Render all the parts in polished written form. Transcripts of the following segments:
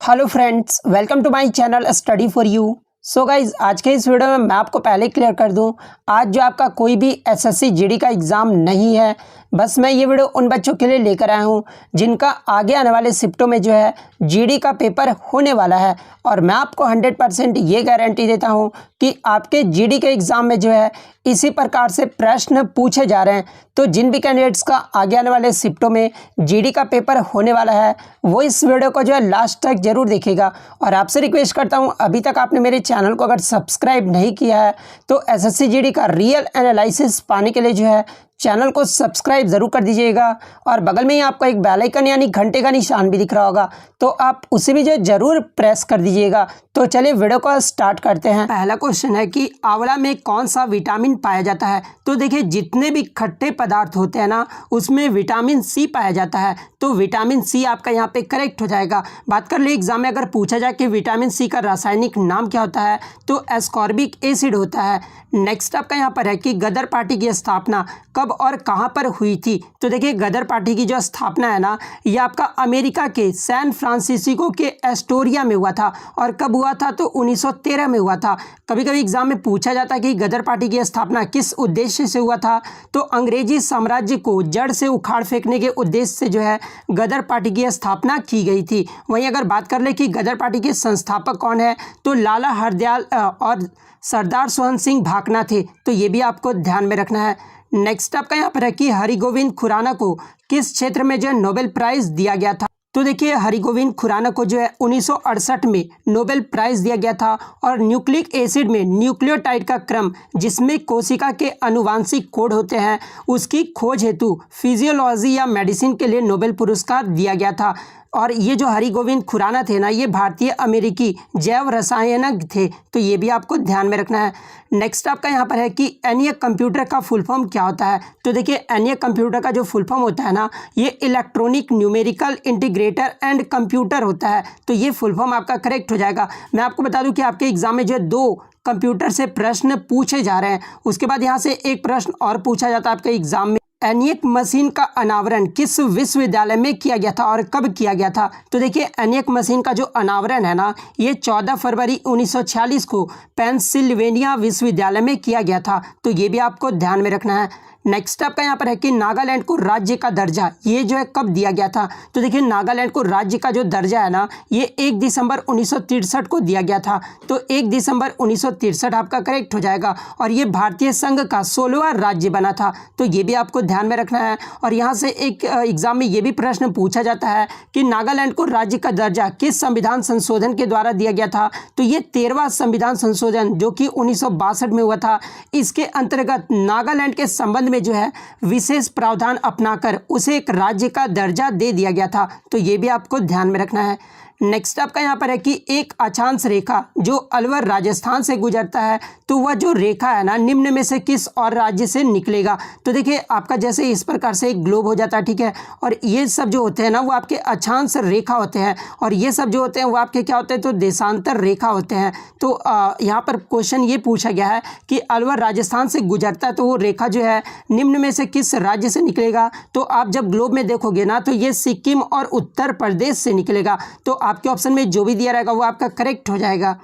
Hello friends, welcome to my channel study for you. So guys, आज के इस video में मैं आपको पहले क्लियर कर दूं, आज जो आपका कोई भी एसएससी जीडी का एग्ज़ाम नहीं है। बस मैं ये वीडियो उन बच्चों के लिए लेकर आया हूं जिनका आगे आने वाले शिफ्टों में जो है जीडी का पेपर होने वाला है। और मैं आपको 100% ये गारंटी देता हूं कि आपके जीडी के एग्ज़ाम में जो है इसी प्रकार से प्रश्न पूछे जा रहे हैं। तो जिन भी कैंडिडेट्स का आगे आने वाले शिफ्टों में जीडी का पेपर होने वाला है वो इस वीडियो को जो है लास्ट तक जरूर देखेगा। और आपसे रिक्वेस्ट करता हूं, अभी तक आपने मेरे चैनल को अगर सब्सक्राइब नहीं किया है तो एसएससी जीडी का रियल एनालिसिस पाने के लिए जो है चैनल को सब्सक्राइब ज़रूर कर दीजिएगा। और बगल में ही आपको एक बेल आइकन यानी घंटे का निशान भी दिख रहा होगा, तो आप उसे भी जो ज़रूर प्रेस कर दीजिएगा। तो चलिए वीडियो को स्टार्ट करते हैं। पहला क्वेश्चन है कि आंवला में कौन सा विटामिन पाया जाता है। तो देखिए, जितने भी खट्टे पदार्थ होते हैं ना उसमें विटामिन सी पाया जाता है, तो विटामिन सी आपका यहाँ पे करेक्ट हो जाएगा। बात कर ले एग्जाम में अगर पूछा जाए कि विटामिन सी का रासायनिक नाम क्या होता है तो एस्कॉर्बिक एसिड होता है। नेक्स्ट आपका यहाँ पर है कि गदर पार्टी की स्थापना कब और कहाँ पर हुई थी। तो देखिए, गदर पार्टी की जो स्थापना है ना ये आपका अमेरिका के सैन फ्रांसिस्को के एस्टोरिया में हुआ था। और कब हुआ था तो 1913 में हुआ था। कभी कभी एग्जाम में पूछा जाता है कि गदर पार्टी की स्थापना किस उद्देश्य से हुआ था, तो अंग्रेजी साम्राज्य को जड़ से उखाड़ फेंकने के उद्देश्य से जो है गदर पार्टी की स्थापना की गई थी। वहीं अगर बात कर ले कि गदर पार्टी के संस्थापक कौन है तो लाला हरदयाल और सरदार सोहन सिंह भाकना थे, तो ये भी आपको ध्यान में रखना है। नेक्स्ट आपका यहाँ पर है कि हरिगोविंद खुराना को किस क्षेत्र में जो है नोबेल प्राइज दिया गया था। तो देखिए, हरिगोविंद खुराना को जो है 1968 में नोबेल प्राइज दिया गया था। और न्यूक्लिक एसिड में न्यूक्लियोटाइड का क्रम जिसमें कोशिका के आनुवांशिक कोड होते हैं उसकी खोज हेतु फिजियोलॉजी या मेडिसिन के लिए नोबेल पुरस्कार दिया गया था। और ये जो हरिगोविंद खुराना थे ना ये भारतीय अमेरिकी जैव रसायनज्ञ थे, तो ये भी आपको ध्यान में रखना है। नेक्स्ट आपका यहाँ पर है कि एनईएक कंप्यूटर का फुल फॉर्म क्या होता है। तो देखिए, एनईएक कंप्यूटर का जो फुल फॉर्म होता है ना ये electronic numerical integrator and computer होता है, तो ये फुल फॉर्म आपका करेक्ट हो जाएगा। मैं आपको बता दूं कि आपके एग्जाम में जो है 2 कंप्यूटर से प्रश्न पूछे जा रहे हैं। उसके बाद यहाँ से एक प्रश्न और पूछा जाता है आपके एग्जाम में, एनईएक मशीन का अनावरण किस विश्वविद्यालय में किया गया था और कब किया गया था। तो देखिए, एनईएक मशीन का जो अनावरण है ना ये 14 फरवरी 1946 को पेंसिल्वेनिया विश्वविद्यालय में किया गया था, तो ये भी आपको ध्यान में रखना है। नेक्स्ट आपका यहाँ पर है कि नागालैंड को राज्य का दर्जा ये जो है कब दिया गया था। तो देखिए, नागालैंड को राज्य का जो दर्जा है ना ये 1 दिसंबर 1963 को दिया गया था, तो 1 दिसंबर 1963 आपका करेक्ट हो जाएगा। और ये भारतीय संघ का 16वां राज्य बना था, तो ये भी आपको ध्यान में रखना है। और यहाँ से एक एग्जाम में ये भी प्रश्न पूछा जाता है कि नागालैंड को राज्य का दर्जा किस संविधान संशोधन के द्वारा दिया गया था। तो ये 13वां संविधान संशोधन जो कि 1962 में हुआ था, इसके अंतर्गत नागालैंड के संबंध में जो है विशेष प्रावधान अपनाकर उसे एक राज्य का दर्जा दे दिया गया था, तो ये भी आपको ध्यान में रखना है। नेक्स्ट आपका यहाँ पर है कि एक अक्षांश रेखा जो अलवर राजस्थान से गुजरता है तो वह जो रेखा है ना निम्न में से किस और राज्य से निकलेगा। तो देखिए, आपका जैसे इस प्रकार से एक ग्लोब हो जाता है, ठीक है, और ये सब जो होते हैं ना वो आपके अक्षांश रेखा होते हैं, और ये सब जो होते हैं वो आपके क्या होते हैं तो देशांतर रेखा होते हैं। तो यहाँ पर क्वेश्चन ये पूछा गया है कि अलवर राजस्थान से गुजरता है तो वो रेखा जो है निम्न में से किस राज्य से निकलेगा। तो आप जब ग्लोब में देखोगे ना तो ये सिक्किम और उत्तर प्रदेश से निकलेगा, तो आपके ऑप्शन में जो भी दिया रहेगा वो आपका करेक्ट हो जाएगा।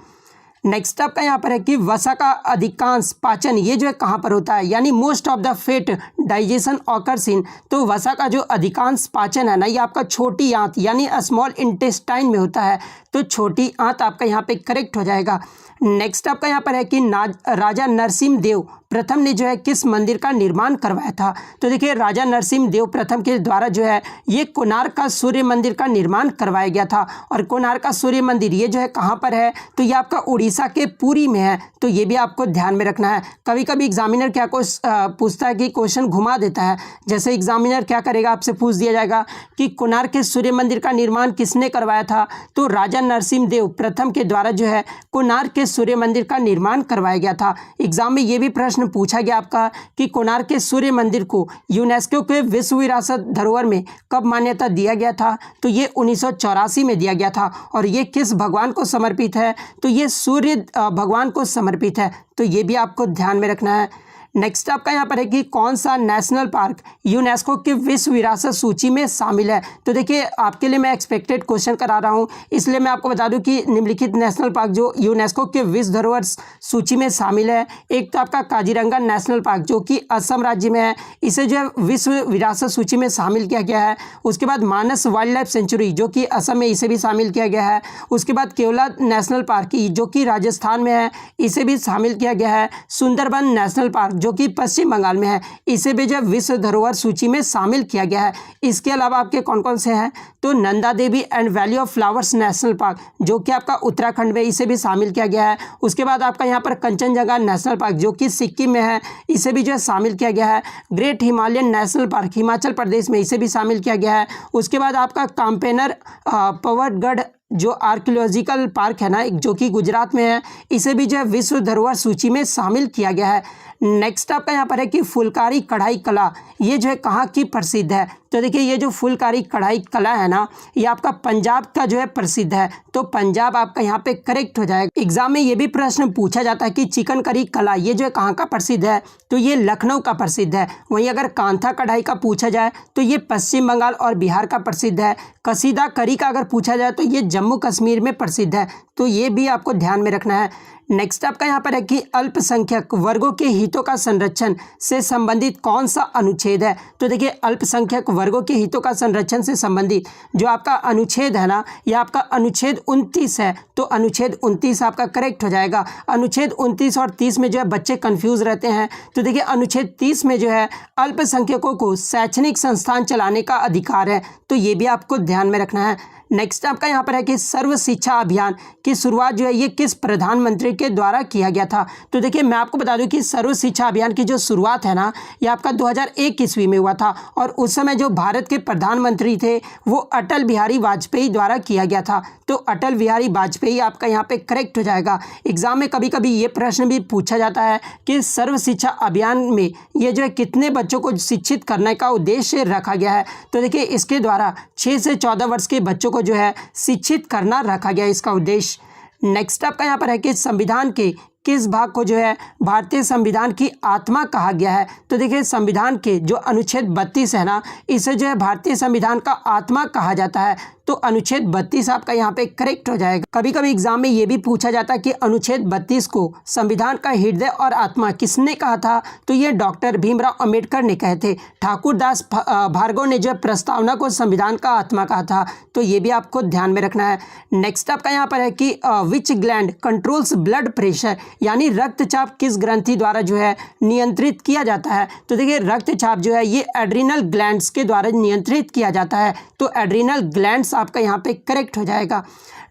नेक्स्ट आपका यहाँ पर है कि वसा का अधिकांश पाचन ये जो है कहाँ पर होता है, यानी most of the fat digestion occurs in. तो वसा का जो अधिकांश पाचन है ना ये आपका छोटी आंत यानी स्मॉल इंटेस्टाइन में होता है, तो छोटी आंत आपका यहाँ पे करेक्ट हो जाएगा। नेक्स्ट आपका यहाँ पर है कि राजा नरसिम्ह देव प्रथम ने जो है किस मंदिर का निर्माण करवाया था। तो देखिए, राजा नरसिम्ह देव प्रथम के द्वारा जो है ये कोणार्क का सूर्य मंदिर का निर्माण करवाया गया था। और कोणार्क का सूर्य मंदिर ये जो है कहाँ पर है तो ये आपका उड़ीसा के पुरी में है, तो ये भी आपको ध्यान में रखना है। कभी कभी एग्जामिनर क्या पूछता है कि क्वेश्चन घुमा देता है। जैसे एग्जामिनर क्या करेगा, आपसे पूछ दिया जाएगा कि कोणार्क के सूर्य मंदिर का निर्माण किसने करवाया था, तो राजा नरसिम्ह देव प्रथम के द्वारा जो है कोणार्क के सूर्य मंदिर का निर्माण करवाया गया था। एग्जाम में ये भी प्रश्न पूछा गया आपका कि कोणार्क के सूर्य मंदिर को यूनेस्को के विश्व विरासत धरोहर में कब मान्यता दिया गया था। तो ये 1984 में दिया गया था। और ये किस भगवान को समर्पित है, तो ये सूर्य भगवान को समर्पित है, तो ये भी आपको ध्यान में रखना है। नेक्स्ट आपका यहाँ पर है कि कौन सा नेशनल पार्क यूनेस्को की विश्व विरासत सूची में शामिल है। तो देखिए आपके लिए मैं एक्सपेक्टेड क्वेश्चन करा रहा हूँ, इसलिए मैं आपको बता दूं कि निम्नलिखित नेशनल पार्क जो यूनेस्को के विश्व धरोहर सूची में शामिल है, एक तो आपका काजीरंगा नेशनल पार्क जो कि असम राज्य में है, इसे जो है विश्व विरासत सूची में शामिल किया गया है। उसके बाद मानस वाइल्ड लाइफ सेंचुरी जो कि असम में, इसे भी शामिल किया गया है। उसके बाद केवला नेशनल पार्क जो कि राजस्थान में है, इसे भी शामिल किया गया है। सुंदरबन नेशनल पार्क जो कि पश्चिम बंगाल में है, इसे भी जो विश्व धरोहर सूची में शामिल किया गया है। इसके अलावा आपके कौन कौन से हैं, तो Nanda Devi and valley of flowers national park जो कि आपका उत्तराखंड में, इसे भी शामिल किया गया है। उसके बाद आपका यहाँ पर कंचनजंगा नेशनल पार्क जो कि सिक्किम में है, इसे भी जो है शामिल किया गया है। Great Himalayan national park Himachal Pradesh में, इसे भी शामिल किया गया है। उसके बाद आपका काम्पेनर पवरगढ़ जो आर्कियोलॉजिकल पार्क है ना, जो कि गुजरात में है, इसे भी जो है विश्व धरोहर सूची में शामिल किया गया है। नेक्स्ट आपका यहाँ पर है कि फुलकारी कढ़ाई कला ये जो है कहाँ की प्रसिद्ध है। तो देखिए ये जो फुलकारी कढ़ाई कला है ना, ये आपका पंजाब का जो है प्रसिद्ध है, तो पंजाब आपका यहाँ पे करेक्ट हो जाएगा। एग्जाम में ये भी प्रश्न पूछा जाता है कि चिकन करी कला ये जो है कहाँ का प्रसिद्ध है, तो ये लखनऊ का प्रसिद्ध है। वहीं अगर कांथा कढ़ाई का पूछा जाए तो ये पश्चिम बंगाल और बिहार का प्रसिद्ध है। कसीदा करी का अगर पूछा जाए तो ये जम्मू कश्मीर में प्रसिद्ध है, तो ये भी आपको ध्यान में रखना है। नेक्स्ट आपका यहाँ पर है कि अल्पसंख्यक वर्गों के हितों का संरक्षण से संबंधित कौन सा अनुच्छेद है। तो देखिए अल्पसंख्यक वर्गों के हितों का संरक्षण से संबंधित जो आपका अनुच्छेद है ना, यह आपका अनुच्छेद 29 है, तो अनुच्छेद 29 आपका करेक्ट हो जाएगा। अनुच्छेद 29 और 30 में जो है बच्चे कंफ्यूज रहते हैं, तो देखिए अनुच्छेद 30 में जो है अल्पसंख्यकों को शैक्षणिक संस्थान चलाने का अधिकार है, तो ये भी आपको ध्यान में रखना है। नेक्स्ट आपका यहाँ पर है कि सर्व शिक्षा अभियान की शुरुआत जो है ये किस प्रधानमंत्री के द्वारा किया गया था। तो देखिए मैं आपको बता दूं कि सर्व शिक्षा अभियान की जो शुरुआत है ना, ये आपका 2001 ईस्वी में हुआ था, और उस समय जो भारत के प्रधानमंत्री थे वो अटल बिहारी वाजपेयी द्वारा किया गया था, तो अटल बिहारी वाजपेयी आपका यहाँ पे करेक्ट हो जाएगा। एग्जाम में कभी कभी ये प्रश्न भी पूछा जाता है कि सर्व शिक्षा अभियान में ये जो है कितने बच्चों को शिक्षित करने का उद्देश्य रखा गया है। तो देखिए इसके द्वारा 6 से 14 वर्ष के बच्चों को जो है शिक्षित करना रखा गया इसका उद्देश्य। नेक्स्ट आपका यहाँ पर है कि संविधान के किस भाग को जो है भारतीय संविधान की आत्मा कहा गया है। तो देखिए संविधान के जो अनुच्छेद 32 है ना, इसे जो है भारतीय संविधान का आत्मा कहा जाता है, तो अनुच्छेद 32 आपका यहाँ पे करेक्ट हो जाएगा। कभी कभी एग्जाम में ये भी पूछा जाता है कि अनुच्छेद 32 को संविधान का हृदय और आत्मा किसने कहा था, तो ये डॉक्टर भीमराव अंबेडकर ने कहे थे। ठाकुर दास भार्गव ने जो प्रस्तावना को संविधान का आत्मा कहा था, तो ये भी आपको ध्यान में रखना है। नेक्स्ट आपका यहाँ पर है कि विच ग्लैंड कंट्रोल्स ब्लड प्रेशर, यानी रक्तचाप किस ग्रंथि द्वारा जो है नियंत्रित किया जाता है। तो देखिए रक्तचाप जो है ये एड्रिनल ग्लैंड्स के द्वारा नियंत्रित किया जाता है, तो एड्रिनल ग्लैंड्स आपका यहाँ पे करेक्ट हो जाएगा।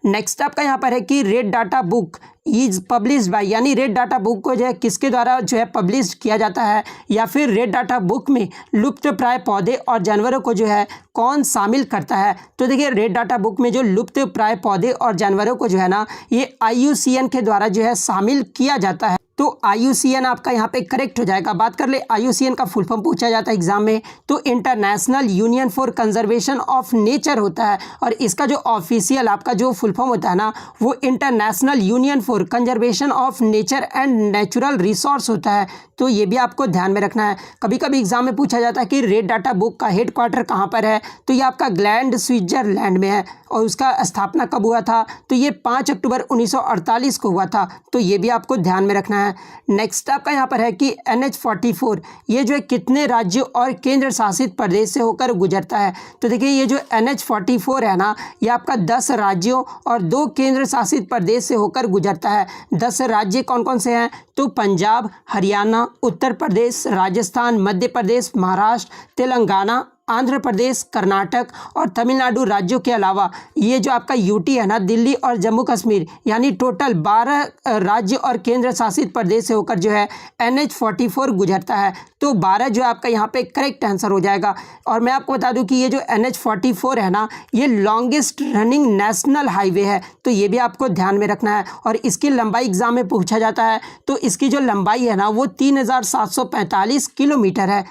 नेक्स्ट आपका यहाँ पर है कि red data book is published by, यानी रेड डाटा बुक को जो है किसके द्वारा जो है पब्लिश किया जाता है, या फिर रेड डाटा बुक में लुप्त प्राय पौधे और जानवरों को जो है कौन शामिल करता है। तो देखिए रेड डाटा बुक में जो लुप्त प्राय पौधे और जानवरों को जो है ना, ये IUCN के द्वारा जो है शामिल किया जाता है, तो IUCN आपका यहाँ पे करेक्ट हो जाएगा। बात कर ले IUCN का फुल फॉर्म पूछा जाता है एग्जाम में, तो international union for conservation of nature होता है, और इसका जो ऑफिशियल आपका जो फुल फॉर्म होता है ना, वो international union for conservation of nature and natural resource होता है, तो ये भी आपको ध्यान में रखना है। कभी कभी एग्जाम में पूछा जाता है कि रेड डाटा बुक का हेडक्वार्टर कहाँ पर है, तो ये आपका ग्लैंड स्विट्जरलैंड में है, और उसका स्थापना कब हुआ था, तो ये 5 अक्टूबर 1948 को हुआ था, तो ये भी आपको ध्यान में रखना है। नेक्स्ट आपका यहाँ पर है कि NH-44 ये जो है कितने राज्यों और केंद्र शासित प्रदेश से होकर गुजरता है। तो देखिए ये जो NH-44 है ना, ये आपका 10 राज्यों और 2 केंद्र शासित प्रदेश से होकर गुजरता है। 10 राज्य कौन कौन से हैं, तो पंजाब, हरियाणा, उत्तर प्रदेश, राजस्थान, मध्य प्रदेश, महाराष्ट्र, तेलंगाना, आंध्र प्रदेश, कर्नाटक और तमिलनाडु राज्यों के अलावा ये जो आपका यूटी है ना, दिल्ली और जम्मू कश्मीर, यानी टोटल 12 राज्य और केंद्र शासित प्रदेश से होकर जो है NH-44 गुजरता है, तो 12 जो आपका यहाँ पे करेक्ट आंसर हो जाएगा। और मैं आपको बता दूं कि ये जो NH-44 है ना, ये लॉन्गेस्ट रनिंग नेशनल हाईवे है, तो ये भी आपको ध्यान में रखना है, और इसकी लंबाई एग्जाम में पूछा जाता है, तो इसकी जो लंबाई है ना वो 3745 किलोमीटर है।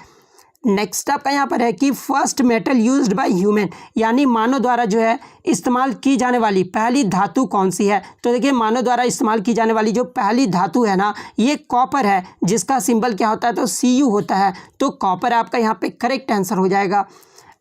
नेक्स्ट आपका यहाँ पर है कि first metal used by human, यानी मानव द्वारा जो है इस्तेमाल की जाने वाली पहली धातु कौन सी है। तो देखिए मानव द्वारा इस्तेमाल की जाने वाली जो पहली धातु है ना, ये कॉपर है, जिसका सिंबल क्या होता है, तो Cu होता है। तो कॉपर आपका यहाँ पे करेक्ट आंसर हो जाएगा।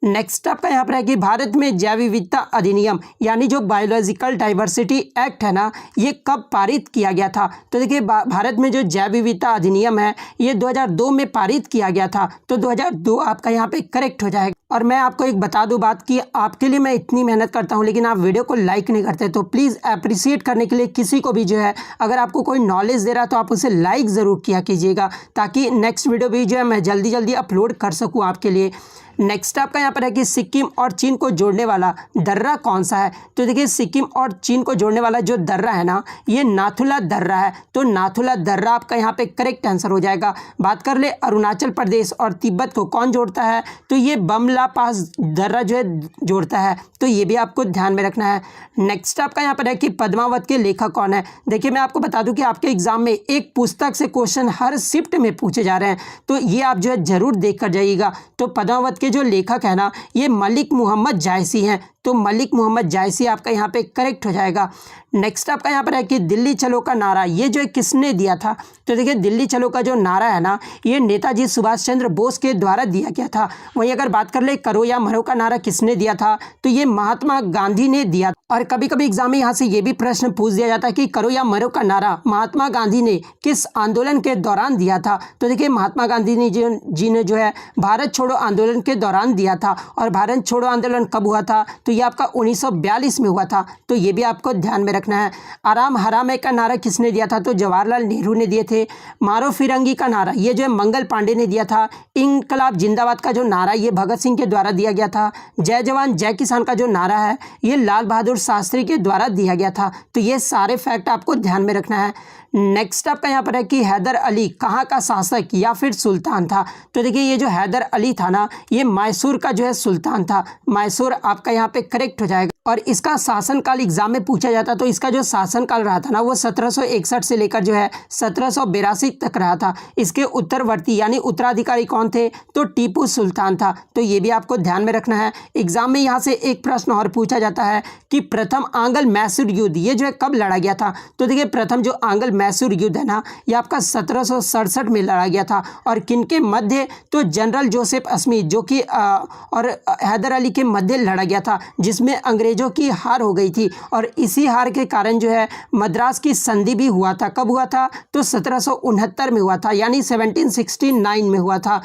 नेक्स्ट आपका यहाँ पर है कि भारत में जैव विविधता अधिनियम यानी जो बायोलॉजिकल डाइवर्सिटी एक्ट है ना, ये कब पारित किया गया था। तो देखिए भारत में जो जैव विविधता अधिनियम है ये 2002 में पारित किया गया था। तो 2002 आपका यहाँ पे करेक्ट हो जाएगा। और मैं आपको एक बता दूं बात कि आपके लिए मैं इतनी मेहनत करता हूं लेकिन आप वीडियो को लाइक नहीं करते, तो प्लीज़ अप्रिशिएट करने के लिए किसी को भी जो है अगर आपको कोई नॉलेज दे रहा है तो आप उसे लाइक ज़रूर किया कीजिएगा, ताकि नेक्स्ट वीडियो भी जो है मैं जल्दी जल्दी अपलोड कर सकूं आपके लिए। नेक्स्ट आपका यहाँ पर है कि सिक्किम और चीन को जोड़ने वाला दर्रा कौन सा है। तो देखिए सिक्किम और चीन को जोड़ने वाला जो दर्रा है ना, ये नाथुला दर्रा है। तो नाथुला दर्रा आपका यहाँ पे करेक्ट आंसर हो जाएगा। बात कर ले अरुणाचल प्रदेश और तिब्बत को कौन जोड़ता है, तो ये बमला पास दर्रा जो है जोड़ता है। तो ये भी आपको ध्यान में रखना है। नेक्स्ट आपका यहाँ पर है कि पद्मावत के लेखक कौन है। देखिए मैं आपको बता दूं कि आपके एग्जाम में एक पुस्तक से क्वेश्चन हर शिफ्ट में पूछे जा रहे हैं, तो ये आप जो है जरूर देख कर जाइएगा। तो पद्मावत के जो लेखक है ना, ये मलिक मोहम्मद जायसी हैं। तो मलिक मोहम्मद जायसी आपका यहाँ पे करेक्ट हो जाएगा। नेक्स्ट आपका यहाँ पर है कि दिल्ली चलो का नारा ये जो है किसने दिया था। तो देखिए दिल्ली चलो का जो नारा है ना, ये नेताजी सुभाष चंद्र बोस के द्वारा दिया गया था। वहीं अगर बात कर ले करो या मरो का नारा किसने दिया था, तो ये महात्मा गांधी ने दिया। और कभी कभी एग्जाम में यहाँ से ये भी प्रश्न पूछ दिया जाता है कि करो या मरो का नारा महात्मा गांधी ने किस आंदोलन के दौरान दिया था। तो देखिए महात्मा गांधी ने जी ने जो है भारत छोड़ो आंदोलन के दौरान दिया था। और भारत छोड़ो आंदोलन कब हुआ था, तो ये आपका 1942 में हुआ था। तो ये भी आपको ध्यान में रखना है। आराम हराम है का नारा किसने दिया था, तो जवाहरलाल नेहरू ने दिए थे। मारो फिरंगी का नारा ये जो है मंगल पांडे ने दिया था। इनकलाब जिंदाबाद का जो नारा ये भगत सिंह के द्वारा दिया गया था। जय जवान जय किसान का जो नारा है ये लाल बहादुर शास्त्री के द्वारा दिया गया था। तो ये सारे फैक्ट आपको ध्यान में रखना है। नेक्स्ट आपका यहाँ पर है कि हैदर अली कहाँ का शासक या फिर सुल्तान था। तो देखिए ये जो हैदर अली था ना, ये मैसूर का जो है सुल्तान था। मैसूर आपका यहाँ पे करेक्ट हो जाएगा। और इसका शासनकाल एग्जाम में पूछा जाता, तो इसका जो शासनकाल रहा था ना, वो 1761 से लेकर जो है 1782 तक रहा था। इसके उत्तरवर्ती यानी उत्तराधिकारी कौन थे, तो टीपू सुल्तान था। तो ये भी आपको ध्यान में रखना है। एग्जाम में यहाँ से एक प्रश्न और पूछा जाता है कि प्रथम आंग्ल मैसूर युद्ध ये जो है कब लड़ा गया था। तो देखिए प्रथम जो आंग्ल मैसूर युद्ध है ना, ये आपका 1767 में लड़ा गया था। और किनके मध्य, तो जनरल जोसेफ स्मिथ जो कि और हैदर अली के मध्य लड़ा गया था, जिसमें अंग्रेजों की हार हो गई थी। और इसी हार के कारण जो है मद्रास की संधि भी हुआ था। कब हुआ था, तो 1769 में हुआ था, यानी 1769 में हुआ था।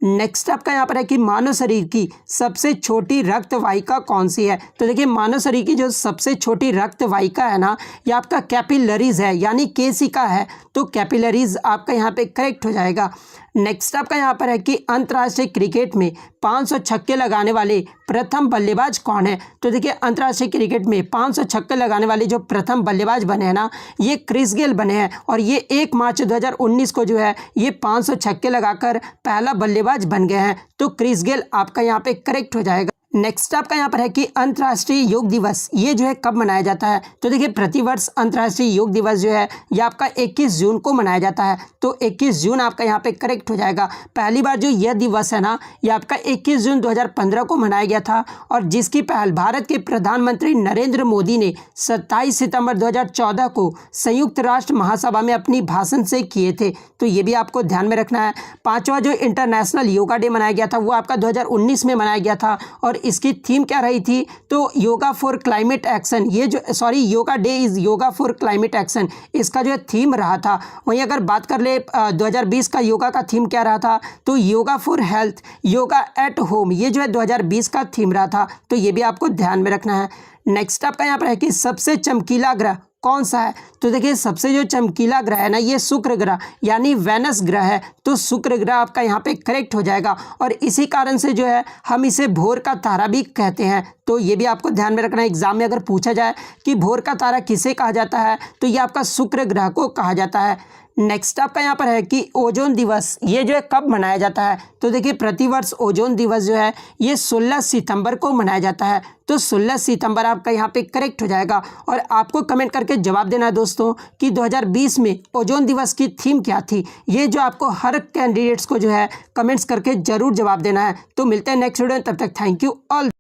नेक्स्ट आपका यहाँ पर है कि मानव शरीर की सबसे छोटी रक्त वाहिका कौन सी है। तो देखिए मानव शरीर की जो सबसे छोटी रक्त वाहिका है ना, ये आपका कैपिलरीज है, यानी केशिका है। तो कैपिलरीज आपका यहाँ पे करेक्ट हो जाएगा। नेक्स्ट आपका यहाँ पर है कि अंतर्राष्ट्रीय क्रिकेट में 500 छक्के लगाने वाले प्रथम बल्लेबाज कौन है। तो देखिए अंतर्राष्ट्रीय क्रिकेट में 500 छक्के लगाने वाले जो प्रथम बल्लेबाज बने हैं ना, ये क्रिस गेल बने हैं। और ये 1 मार्च 2019 को जो है ये 500 छक्के लगाकर पहला बल्लेबाज बन गए हैं। तो क्रिस गेल आपका यहाँ पे करेक्ट हो जाएगा। नेक्स्ट आपका यहाँ पर है कि अंतर्राष्ट्रीय योग दिवस ये जो है कब मनाया जाता है। तो देखिए प्रतिवर्ष अंतर्राष्ट्रीय योग दिवस जो है ये आपका 21 जून को मनाया जाता है। तो 21 जून आपका यहाँ पे करेक्ट हो जाएगा। पहली बार जो यह दिवस है ना, ये आपका 21 जून 2015 को मनाया गया था। और जिसकी पहल भारत के प्रधानमंत्री नरेंद्र मोदी ने 27 सितंबर 2014 को संयुक्त राष्ट्र महासभा में अपनी भाषण से किए थे। तो ये भी आपको ध्यान में रखना है। 5वां जो इंटरनेशनल योगा डे मनाया गया था वो आपका 2019 में मनाया गया था। और इसकी थीम क्या रही थी, तो योगा फॉर क्लाइमेट एक्शन। ये जो yoga day is yoga for climate action, इसका जो है थीम रहा था। वहीं अगर बात कर ले 2020 का योगा का थीम क्या रहा था, तो yoga for health, yoga at home, ये जो है 2020 का थीम रहा था। तो ये भी आपको ध्यान में रखना है। नेक्स्ट आपका यहाँ पर है कि सबसे चमकीला ग्रह कौन सा है। तो देखिए सबसे जो चमकीला ग्रह है ना, ये शुक्र ग्रह यानी वेनस ग्रह है। तो शुक्र ग्रह आपका यहाँ पे करेक्ट हो जाएगा। और इसी कारण से जो है हम इसे भोर का तारा भी कहते हैं। तो ये भी आपको ध्यान में रखना है। एग्जाम में अगर पूछा जाए कि भोर का तारा किसे कहा जाता है, तो ये आपका शुक्र ग्रह को कहा जाता है। नेक्स्ट आपका यहाँ पर है कि ओजोन दिवस ये जो है कब मनाया जाता है। तो देखिए प्रतिवर्ष ओजोन दिवस जो है ये 16 सितंबर को मनाया जाता है। तो 16 सितंबर आपका यहाँ पे करेक्ट हो जाएगा। और आपको कमेंट करके जवाब देना है दोस्तों कि 2020 में ओजोन दिवस की थीम क्या थी। ये जो आपको हर कैंडिडेट्स को जो है कमेंट्स करके ज़रूर जवाब देना है। तो मिलते हैं नेक्स्ट वीडियो में, तब तक थैंक यू ऑल।